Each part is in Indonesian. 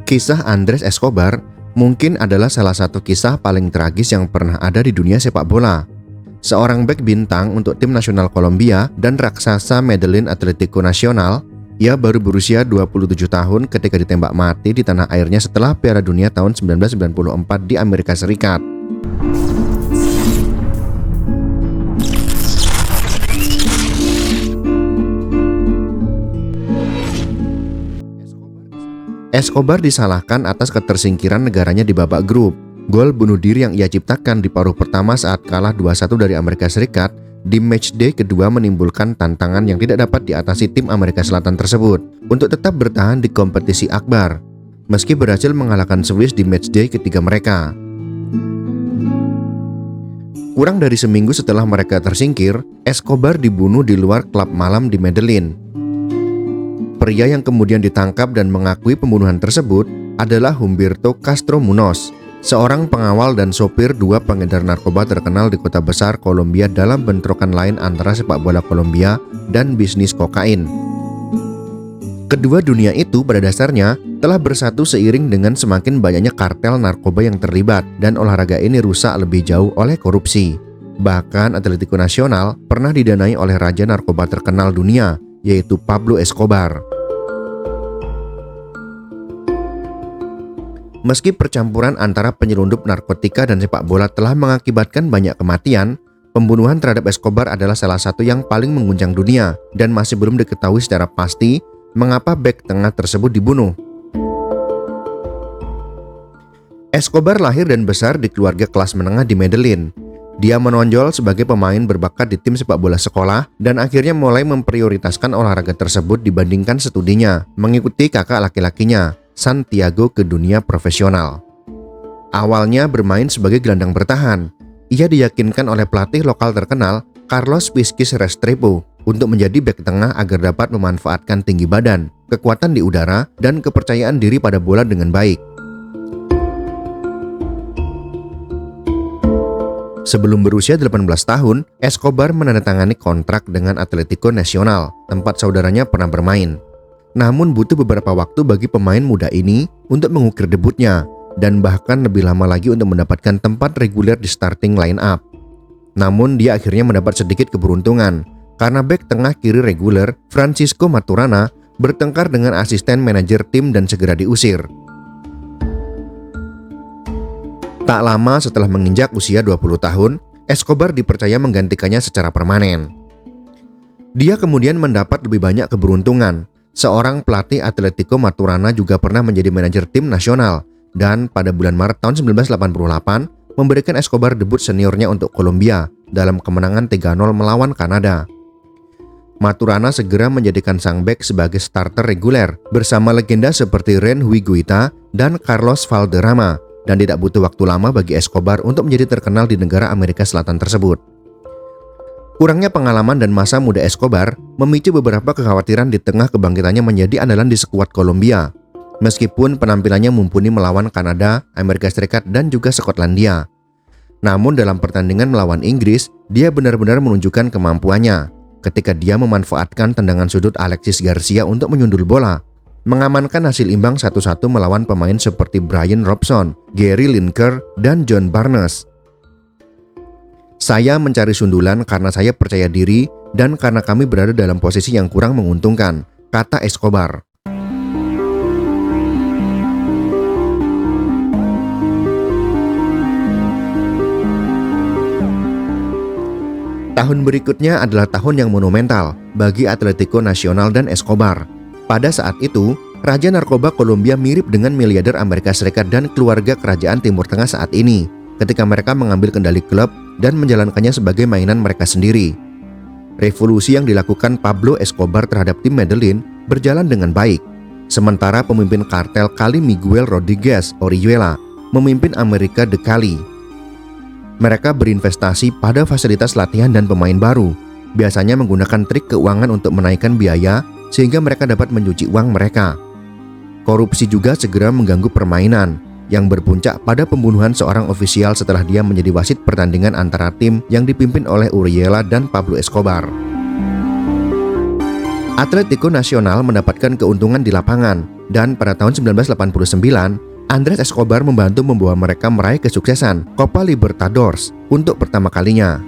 Kisah Andres Escobar mungkin adalah salah satu kisah paling tragis yang pernah ada di dunia sepak bola. Seorang bek bintang untuk tim nasional Kolombia dan raksasa Medellin Atletico Nacional, ia baru berusia 27 tahun ketika ditembak mati di tanah airnya setelah Piala Dunia tahun 1994 di Amerika Serikat. Escobar disalahkan atas ketersingkiran negaranya di babak grup. Gol bunuh diri yang ia ciptakan di paruh pertama saat kalah 2-1 dari Amerika Serikat di matchday kedua menimbulkan tantangan yang tidak dapat diatasi tim Amerika Selatan tersebut untuk tetap bertahan di kompetisi akbar, meski berhasil mengalahkan Swiss di matchday ketiga mereka. Kurang dari seminggu setelah mereka tersingkir, Escobar dibunuh di luar klub malam di Medellin. Pria yang kemudian ditangkap dan mengakui pembunuhan tersebut adalah Humberto Castro Munoz, seorang pengawal dan sopir dua pengedar narkoba terkenal di kota besar Kolombia dalam bentrokan lain antara sepak bola Kolombia dan bisnis kokain. Kedua dunia itu pada dasarnya telah bersatu seiring dengan semakin banyaknya kartel narkoba yang terlibat dan olahraga ini rusak lebih jauh oleh korupsi. Bahkan Atletico Nacional pernah didanai oleh raja narkoba terkenal dunia, yaitu Pablo Escobar. Meski percampuran antara penyelundup narkotika dan sepak bola telah mengakibatkan banyak kematian, pembunuhan terhadap Escobar adalah salah satu yang paling mengguncang dunia dan masih belum diketahui secara pasti mengapa bek tengah tersebut dibunuh. Escobar lahir dan besar di keluarga kelas menengah di Medellin. Dia menonjol sebagai pemain berbakat di tim sepak bola sekolah dan akhirnya mulai memprioritaskan olahraga tersebut dibandingkan studinya, mengikuti kakak laki-lakinya, Santiago, ke dunia profesional. Awalnya bermain sebagai gelandang bertahan, ia diyakinkan oleh pelatih lokal terkenal, Carlos Vizquis Restrepo, untuk menjadi bek tengah agar dapat memanfaatkan tinggi badan, kekuatan di udara, dan kepercayaan diri pada bola dengan baik. Sebelum berusia 18 tahun, Escobar menandatangani kontrak dengan Atletico Nacional, tempat saudaranya pernah bermain. Namun butuh beberapa waktu bagi pemain muda ini untuk mengukir debutnya, dan bahkan lebih lama lagi untuk mendapatkan tempat reguler di starting line up. Namun dia akhirnya mendapat sedikit keberuntungan, karena bek tengah kiri reguler Francisco Maturana bertengkar dengan asisten manajer tim dan segera diusir. Tak lama setelah menginjak usia 20 tahun, Escobar dipercaya menggantikannya secara permanen. Dia kemudian mendapat lebih banyak keberuntungan. Seorang pelatih Atletico Maturana juga pernah menjadi manajer tim nasional dan pada bulan Maret tahun 1988 memberikan Escobar debut seniornya untuk Kolombia dalam kemenangan 3-0 melawan Kanada. Maturana segera menjadikan sang bek sebagai starter reguler bersama legenda seperti Ren Higuita dan Carlos Valderrama, dan tidak butuh waktu lama bagi Escobar untuk menjadi terkenal di negara Amerika Selatan tersebut. Kurangnya pengalaman dan masa muda Escobar memicu beberapa kekhawatiran di tengah kebangkitannya menjadi andalan di skuad Kolombia. Meskipun penampilannya mumpuni melawan Kanada, Amerika Serikat, dan juga Skotlandia. Namun dalam pertandingan melawan Inggris, dia benar-benar menunjukkan kemampuannya ketika dia memanfaatkan tendangan sudut Alexis Garcia untuk menyundul bola, mengamankan hasil imbang 1-1 melawan pemain seperti Brian Robson, Gary Lineker, dan John Barnes. Saya mencari sundulan karena saya percaya diri dan karena kami berada dalam posisi yang kurang menguntungkan, kata Escobar. Tahun berikutnya adalah tahun yang monumental bagi Atletico Nacional dan Escobar. Pada saat itu, Raja Narkoba Kolombia mirip dengan miliarder Amerika Serikat dan keluarga kerajaan Timur Tengah saat ini, ketika mereka mengambil kendali klub dan menjalankannya sebagai mainan mereka sendiri. Revolusi yang dilakukan Pablo Escobar terhadap tim Medellin berjalan dengan baik, sementara pemimpin kartel Cali Miguel Rodriguez Orihuela memimpin Amerika de Cali. Mereka berinvestasi pada fasilitas latihan dan pemain baru, biasanya menggunakan trik keuangan untuk menaikkan biaya sehingga mereka dapat mencuci uang mereka. Korupsi juga segera mengganggu permainan, yang berpuncak pada pembunuhan seorang ofisial setelah dia menjadi wasit pertandingan antara tim yang dipimpin oleh Orihuela dan Pablo Escobar. Atletico Nacional mendapatkan keuntungan di lapangan, dan pada tahun 1989, Andrés Escobar membantu membawa mereka meraih kesuksesan Copa Libertadores untuk pertama kalinya.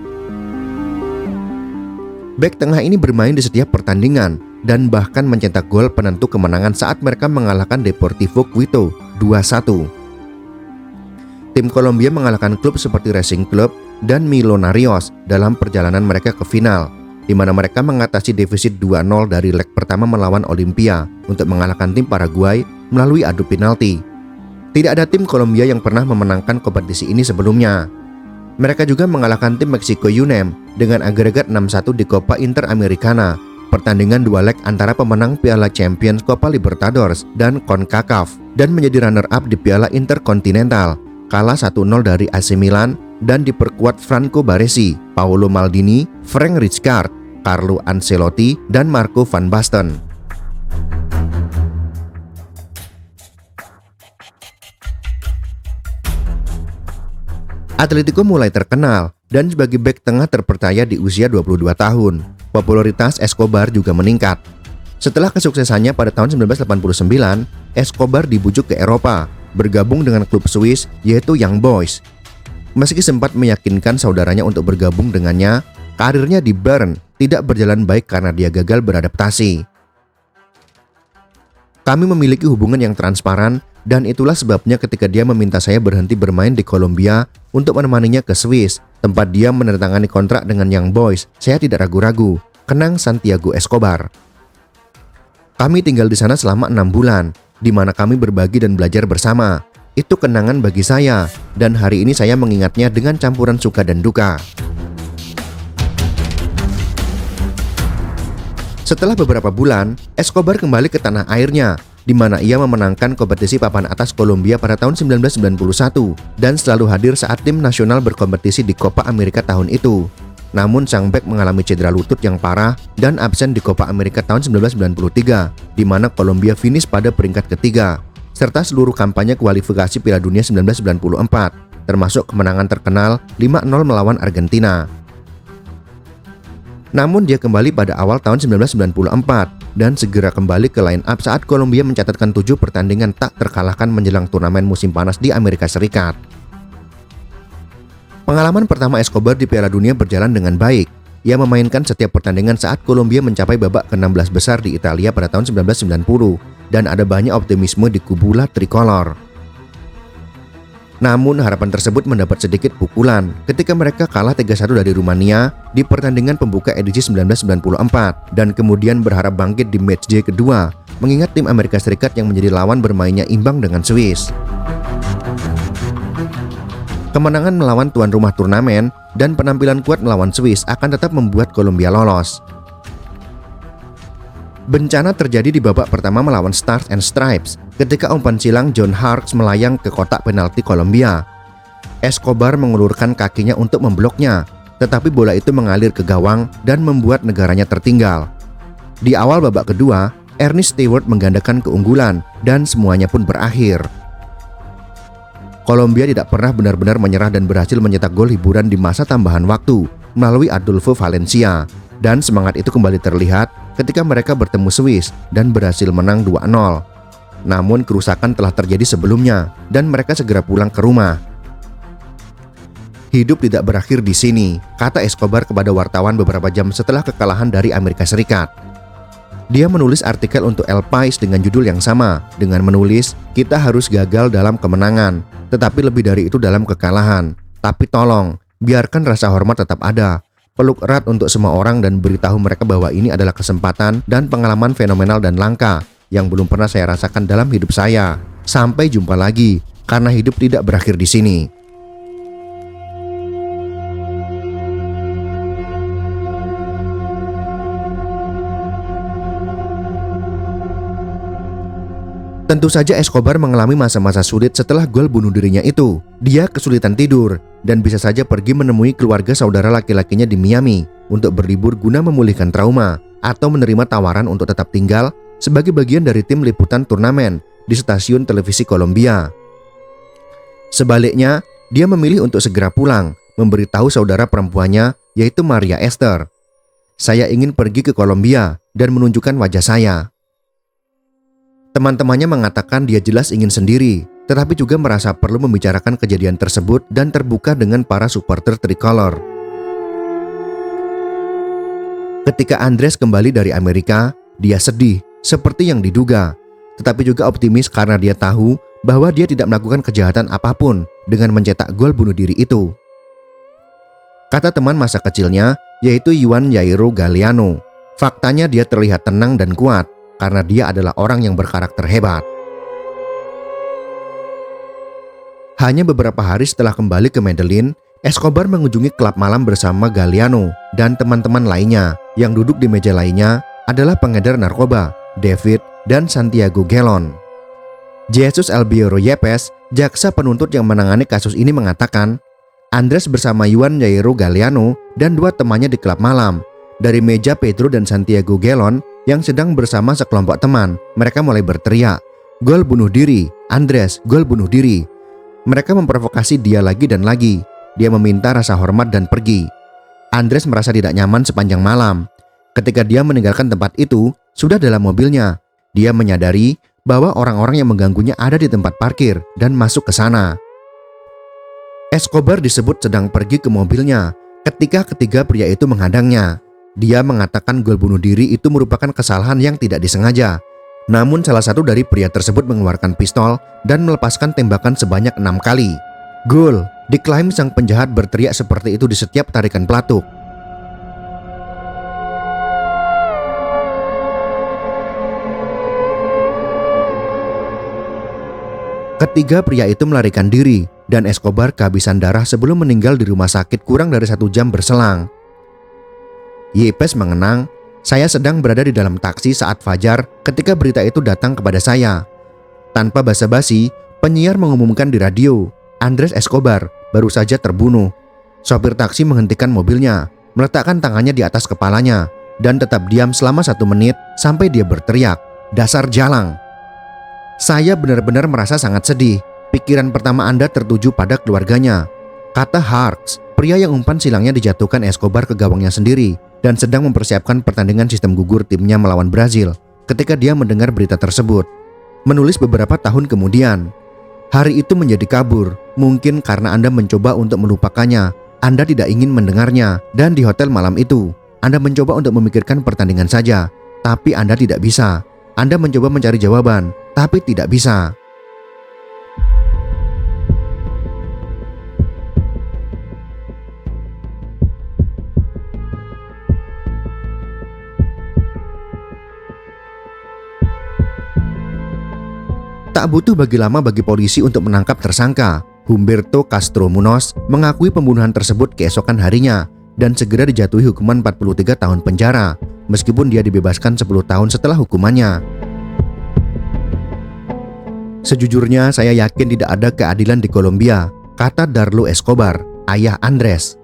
Bek tengah ini bermain di setiap pertandingan dan bahkan mencetak gol penentu kemenangan saat mereka mengalahkan Deportivo Quito 2-1. Tim Kolombia mengalahkan klub seperti Racing Club dan Millonarios dalam perjalanan mereka ke final, di mana mereka mengatasi defisit 2-0 dari leg pertama melawan Olimpia untuk mengalahkan tim Paraguay melalui adu penalti. Tidak ada tim Kolombia yang pernah memenangkan kompetisi ini sebelumnya. Mereka juga mengalahkan tim Meksiko UNEM dengan agregat 6-1 di Copa Interamericana, pertandingan dua leg antara pemenang Piala Champions Copa Libertadores dan CONCACAF, dan menjadi runner-up di Piala Intercontinental, kalah 1-0 dari AC Milan dan diperkuat Franco Baresi, Paolo Maldini, Frank Rijkaard, Carlo Ancelotti, dan Marco van Basten. Atletico mulai terkenal dan sebagai bek tengah terpercaya di usia 22 tahun. Popularitas Escobar juga meningkat. Setelah kesuksesannya pada tahun 1989, Escobar dibujuk ke Eropa, bergabung dengan klub Swiss yaitu Young Boys. Meski sempat meyakinkan saudaranya untuk bergabung dengannya, karirnya di Bern tidak berjalan baik karena dia gagal beradaptasi. Kami memiliki hubungan yang transparan dan itulah sebabnya ketika dia meminta saya berhenti bermain di Kolombia untuk menemaninya ke Swiss, tempat dia menandatangani kontrak dengan Young Boys, saya tidak ragu-ragu, kenang Santiago Escobar. Kami tinggal di sana selama 6 bulan, di mana kami berbagi dan belajar bersama. Itu kenangan bagi saya, dan hari ini saya mengingatnya dengan campuran suka dan duka. Setelah beberapa bulan, Escobar kembali ke tanah airnya, di mana ia memenangkan kompetisi papan atas Kolombia pada tahun 1991 dan selalu hadir saat tim nasional berkompetisi di Copa America tahun itu. Namun sang bek mengalami cedera lutut yang parah dan absen di Copa America tahun 1993, di mana Kolombia finish pada peringkat ketiga, serta seluruh kampanye kualifikasi Piala Dunia 1994, termasuk kemenangan terkenal 5-0 melawan Argentina. Namun dia kembali pada awal tahun 1994 dan segera kembali ke line up saat Kolombia mencatatkan 7 pertandingan tak terkalahkan menjelang turnamen musim panas di Amerika Serikat. Pengalaman pertama Escobar di Piala Dunia berjalan dengan baik. Ia memainkan setiap pertandingan saat Kolombia mencapai babak ke-16 besar di Italia pada tahun 1990 dan ada banyak optimisme di kubu La Tricolor. Namun harapan tersebut mendapat sedikit pukulan ketika mereka kalah 3-1 dari Rumania di pertandingan pembuka edisi 1994 dan kemudian berharap bangkit di matchday kedua mengingat tim Amerika Serikat yang menjadi lawan bermainnya imbang dengan Swiss. Kemenangan melawan tuan rumah turnamen dan penampilan kuat melawan Swiss akan tetap membuat Kolombia lolos. Bencana terjadi di babak pertama melawan Stars and Stripes ketika umpan silang John Harkes melayang ke kotak penalti Kolombia. Escobar mengulurkan kakinya untuk membloknya, tetapi bola itu mengalir ke gawang dan membuat negaranya tertinggal. Di awal babak kedua, Ernest Stewart menggandakan keunggulan dan semuanya pun berakhir. Kolombia tidak pernah benar-benar menyerah dan berhasil mencetak gol hiburan di masa tambahan waktu melalui Adolfo Valencia, dan semangat itu kembali terlihat ketika mereka bertemu Swiss dan berhasil menang 2-0. Namun kerusakan telah terjadi sebelumnya dan mereka segera pulang ke rumah. Hidup tidak berakhir di sini, kata Escobar kepada wartawan beberapa jam setelah kekalahan dari Amerika Serikat. Dia menulis artikel untuk El País dengan judul yang sama, dengan menulis, "Kita harus gagal dalam kemenangan, tetapi lebih dari itu dalam kekalahan. Tapi tolong, biarkan rasa hormat tetap ada. Peluk erat untuk semua orang dan beritahu mereka bahwa ini adalah kesempatan dan pengalaman fenomenal dan langka yang belum pernah saya rasakan dalam hidup saya. Sampai jumpa lagi, karena hidup tidak berakhir di sini." Tentu saja Escobar mengalami masa-masa sulit setelah gol bunuh dirinya itu. Dia kesulitan tidur dan bisa saja pergi menemui keluarga saudara laki-lakinya di Miami untuk berlibur guna memulihkan trauma atau menerima tawaran untuk tetap tinggal sebagai bagian dari tim liputan turnamen di stasiun televisi Kolombia. Sebaliknya, dia memilih untuk segera pulang, memberitahu saudara perempuannya yaitu Maria Esther, "Saya ingin pergi ke Kolombia dan menunjukkan wajah saya. Teman-temannya mengatakan dia jelas ingin sendiri, tetapi juga merasa perlu membicarakan kejadian tersebut dan terbuka dengan para supporter tricolor. Ketika Andres kembali dari Amerika, dia sedih seperti yang diduga, tetapi juga optimis karena dia tahu bahwa dia tidak melakukan kejahatan apapun dengan mencetak gol bunuh diri itu. Kata teman masa kecilnya, yaitu Juan Jairo Galliano, faktanya dia terlihat tenang dan kuat karena dia adalah orang yang berkarakter hebat. Hanya beberapa hari setelah kembali ke Medellin, Escobar mengunjungi klub malam bersama Galliano dan teman-teman lainnya. Yang duduk di meja lainnya adalah pengedar narkoba, David dan Santiago Gelon. Jesus Albiero Yepes, jaksa penuntut yang menangani kasus ini mengatakan, Andres bersama Juan Jairo Galliano dan dua temannya di klub malam. Dari meja Pedro dan Santiago Gelon yang sedang bersama sekelompok teman, mereka mulai berteriak, "Gol bunuh diri, Andres, gol bunuh diri." Mereka memprovokasi dia lagi dan lagi. Dia meminta rasa hormat dan pergi. Andres merasa tidak nyaman sepanjang malam. Ketika dia meninggalkan tempat itu, sudah dalam mobilnya, dia menyadari bahwa orang-orang yang mengganggunya ada di tempat parkir dan masuk ke sana. Escobar disebut sedang pergi ke mobilnya ketika ketiga pria itu menghadangnya. Dia mengatakan gol bunuh diri itu merupakan kesalahan yang tidak disengaja. Namun salah satu dari pria tersebut mengeluarkan pistol dan melepaskan tembakan sebanyak 6 kali. Gol, diklaim sang penjahat berteriak seperti itu di setiap tarikan pelatuk. Ketiga pria itu melarikan diri dan Escobar kehabisan darah sebelum meninggal di rumah sakit kurang dari 1 jam berselang. Yepes mengenang, "Saya sedang berada di dalam taksi saat fajar ketika berita itu datang kepada saya. Tanpa basa-basi, penyiar mengumumkan di radio, Andres Escobar baru saja terbunuh." Sopir taksi menghentikan mobilnya, meletakkan tangannya di atas kepalanya, dan tetap diam selama 1 menit sampai dia berteriak, "Dasar jalang." "Saya benar-benar merasa sangat sedih. Pikiran pertama Anda tertuju pada keluarganya," kata Harks, pria yang umpan silangnya dijatuhkan Escobar ke gawangnya sendiri dan sedang mempersiapkan pertandingan sistem gugur timnya melawan Brazil ketika dia mendengar berita tersebut. Menulis beberapa tahun kemudian, "Hari itu menjadi kabur, mungkin karena Anda mencoba untuk melupakannya. Anda tidak ingin mendengarnya, dan di hotel malam itu, Anda mencoba untuk memikirkan pertandingan saja, tapi Anda tidak bisa. Anda mencoba mencari jawaban, tapi tidak bisa." Tak butuh bagi polisi untuk menangkap tersangka. Humberto Castro Munoz mengakui pembunuhan tersebut keesokan harinya dan segera dijatuhi hukuman 43 tahun penjara, meskipun dia dibebaskan 10 tahun setelah hukumannya. "Sejujurnya saya yakin tidak ada keadilan di Kolombia," kata Darlo Escobar, ayah Andres.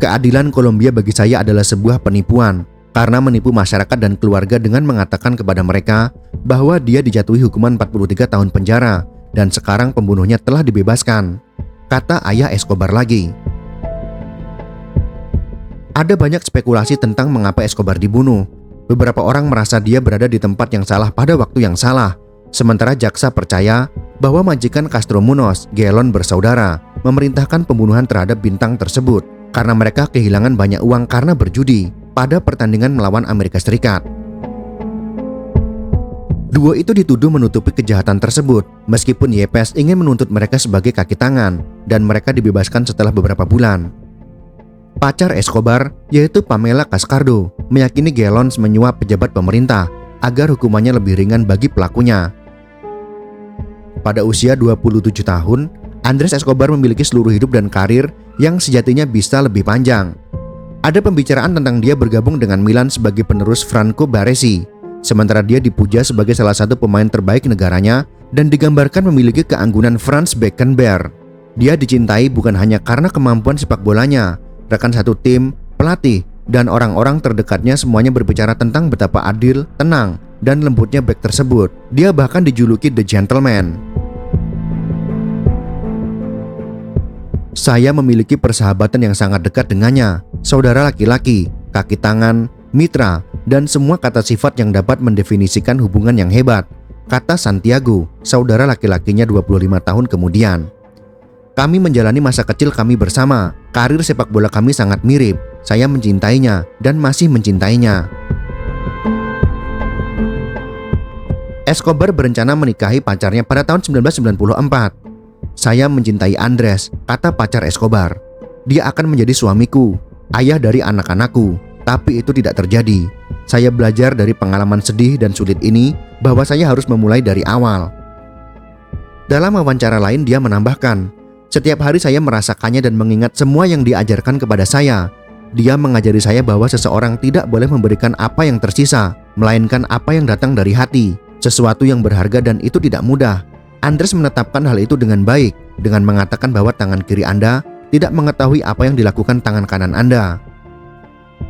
"Keadilan Kolombia bagi saya adalah sebuah penipuan, karena menipu masyarakat dan keluarga dengan mengatakan kepada mereka bahwa dia dijatuhi hukuman 43 tahun penjara dan sekarang pembunuhnya telah dibebaskan," kata ayah Escobar lagi. Ada banyak spekulasi tentang mengapa Escobar dibunuh. Beberapa orang merasa dia berada di tempat yang salah pada waktu yang salah, sementara jaksa percaya bahwa majikan Castro Munoz, Gelon bersaudara, memerintahkan pembunuhan terhadap bintang tersebut karena mereka kehilangan banyak uang karena berjudi pada pertandingan melawan Amerika Serikat. Duo itu dituduh menutupi kejahatan tersebut, meskipun Yepes ingin menuntut mereka sebagai kaki tangan, dan mereka dibebaskan setelah beberapa bulan. Pacar Escobar, yaitu Pamela Cascardo, meyakini Gelon menyuap pejabat pemerintah agar hukumannya lebih ringan bagi pelakunya. Pada usia 27 tahun, Andres Escobar memiliki seluruh hidup dan karir yang sejatinya bisa lebih panjang. Ada pembicaraan tentang dia bergabung dengan Milan sebagai penerus Franco Baresi, sementara dia dipuja sebagai salah satu pemain terbaik negaranya dan digambarkan memiliki keanggunan Franz Beckenbauer. Dia dicintai bukan hanya karena kemampuan sepak bolanya, rekan satu tim, pelatih, dan orang-orang terdekatnya semuanya berbicara tentang betapa adil, tenang, dan lembutnya bek tersebut. Dia bahkan dijuluki The Gentleman. "Saya memiliki persahabatan yang sangat dekat dengannya, saudara laki-laki, kaki tangan, mitra, dan semua kata sifat yang dapat mendefinisikan hubungan yang hebat, kata Santiago, saudara laki-lakinya 25 tahun kemudian. Kami menjalani masa kecil kami bersama, karir sepak bola kami sangat mirip, saya mencintainya dan masih mencintainya. Escobar berencana menikahi pacarnya pada tahun 1994. Saya mencintai Andres, kata pacar Escobar. Dia akan menjadi suamiku, ayah dari anak-anakku, tapi itu tidak terjadi. Saya belajar dari pengalaman sedih dan sulit ini bahwa saya harus memulai dari awal. Dalam wawancara lain dia menambahkan, setiap hari saya merasakannya dan mengingat semua yang diajarkan kepada saya. Dia mengajari saya bahwa seseorang tidak boleh memberikan apa yang tersisa, melainkan apa yang datang dari hati, sesuatu yang berharga dan itu tidak mudah. Andres menetapkan hal itu dengan baik, dengan mengatakan bahwa tangan kiri Anda tidak mengetahui apa yang dilakukan tangan kanan Anda.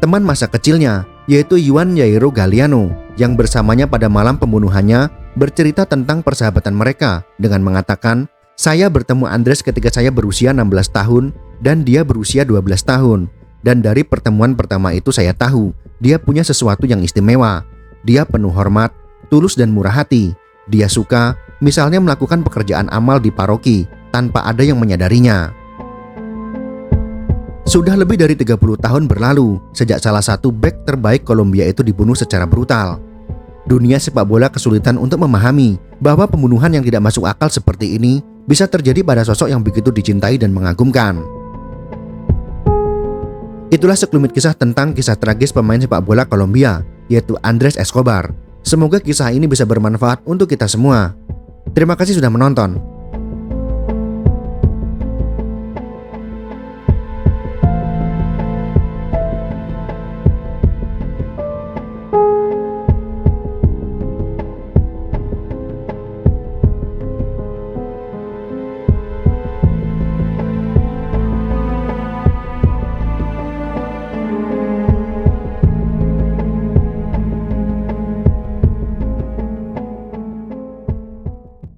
Teman masa kecilnya, yaitu Juan Jairo Galliano, yang bersamanya pada malam pembunuhannya, bercerita tentang persahabatan mereka dengan mengatakan, saya bertemu Andres ketika saya berusia 16 tahun dan dia berusia 12 tahun. Dan dari pertemuan pertama itu saya tahu, dia punya sesuatu yang istimewa. Dia penuh hormat, tulus dan murah hati. Dia suka, misalnya melakukan pekerjaan amal di paroki, tanpa ada yang menyadarinya. Sudah lebih dari 30 tahun berlalu, sejak salah satu bek terbaik Kolombia itu dibunuh secara brutal. Dunia sepak bola kesulitan untuk memahami bahwa pembunuhan yang tidak masuk akal seperti ini bisa terjadi pada sosok yang begitu dicintai dan mengagumkan. Itulah sekelumit kisah tentang kisah tragis pemain sepak bola Kolombia, yaitu Andres Escobar. Semoga kisah ini bisa bermanfaat untuk kita semua. Terima kasih sudah menonton.